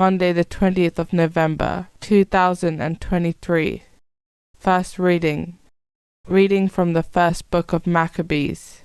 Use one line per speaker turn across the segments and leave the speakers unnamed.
Monday the 20th of November, 2023. First reading. Reading from the first book of Maccabees.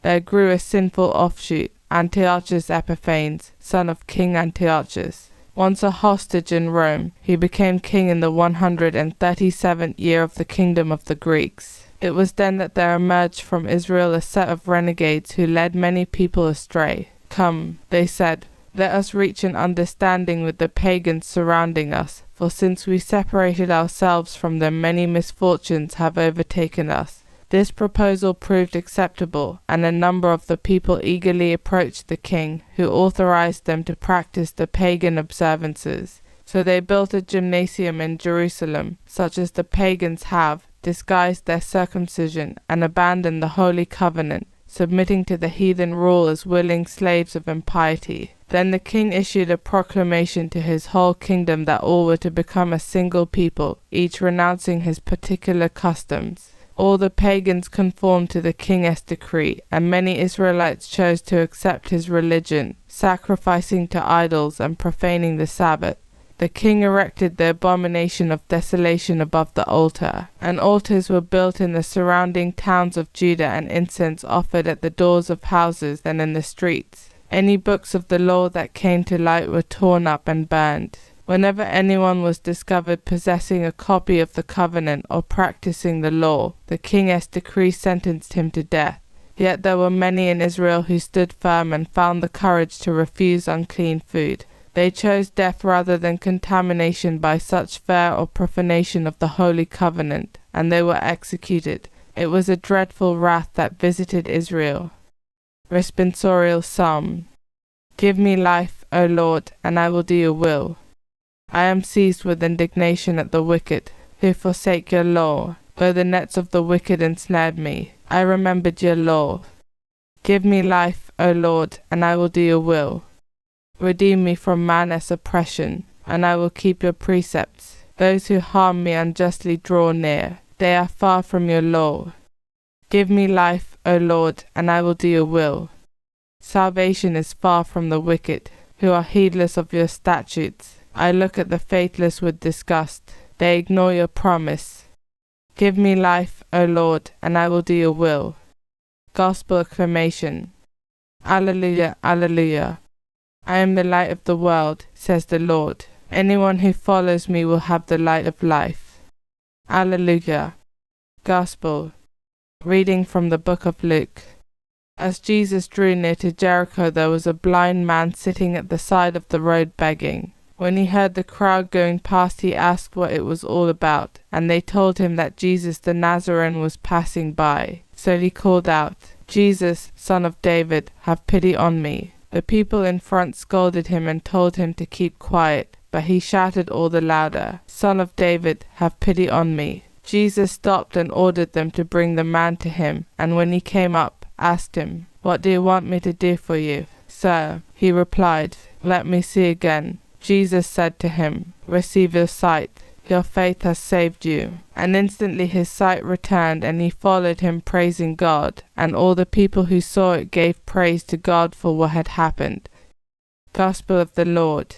There grew a sinful offshoot, Antiochus Epiphanes, son of King Antiochus. Once a hostage in Rome, he became king in the 137th year of the kingdom of the Greeks. It was then that there emerged from Israel a set of renegades who led many people astray. Come, they said, let us reach an understanding with the pagans surrounding us, for since we separated ourselves from them, many misfortunes have overtaken us. This proposal proved acceptable, and a number of the people eagerly approached the king, who authorized them to practice the pagan observances. So they built a gymnasium in Jerusalem, such as the pagans have, disguised their circumcision, and abandoned the Holy Covenant, submitting to the heathen rule as willing slaves of impiety. Then the king issued a proclamation to his whole kingdom that all were to become a single people, each renouncing his particular customs. All the pagans conformed to the king's decree, and many Israelites chose to accept his religion, sacrificing to idols and profaning the Sabbath. The king erected the abomination of desolation above the altar, and altars were built in the surrounding towns of Judah, and incense offered at the doors of houses and in the streets. Any books of the law that came to light were torn up and burned. Whenever anyone was discovered possessing a copy of the covenant or practicing the law, the king's decree sentenced him to death. Yet there were many in Israel who stood firm and found the courage to refuse unclean food. They chose death rather than contamination by such fare or profanation of the Holy Covenant, and they were executed. It was a dreadful wrath that visited Israel. Responsorial Psalm. Give me life, O Lord, and I will do your will. I am seized with indignation at the wicked, who forsake your law. Though the nets of the wicked ensnared me, I remembered your law. Give me life, O Lord, and I will do your will. Redeem me from man's oppression, and I will keep your precepts. Those who harm me unjustly draw near. They are far from your law. Give me life, O Lord, and I will do your will. Salvation is far from the wicked, who are heedless of your statutes. I look at the faithless with disgust. They ignore your promise. Give me life, O Lord, and I will do your will. Gospel acclamation. Alleluia, alleluia. I am the light of the world, says the Lord. Anyone who follows me will have the light of life. Alleluia. Gospel. Reading from the book of Luke. As Jesus drew near to Jericho, there was a blind man sitting at the side of the road begging. When he heard the crowd going past, he asked what it was all about, and they told him that Jesus the Nazarene was passing by. So he called out, Jesus, son of David, have pity on me. The people in front scolded him and told him to keep quiet, but he shouted all the louder, Son of David, have pity on me. Jesus stopped and ordered them to bring the man to him, and when he came up, asked him, What do you want me to do for you? Sir, he replied, let me see again. Jesus said to him, Receive your sight. Your faith has saved you. And instantly his sight returned, and he followed him praising God. And all the people who saw it gave praise to God for what had happened. Gospel of the Lord.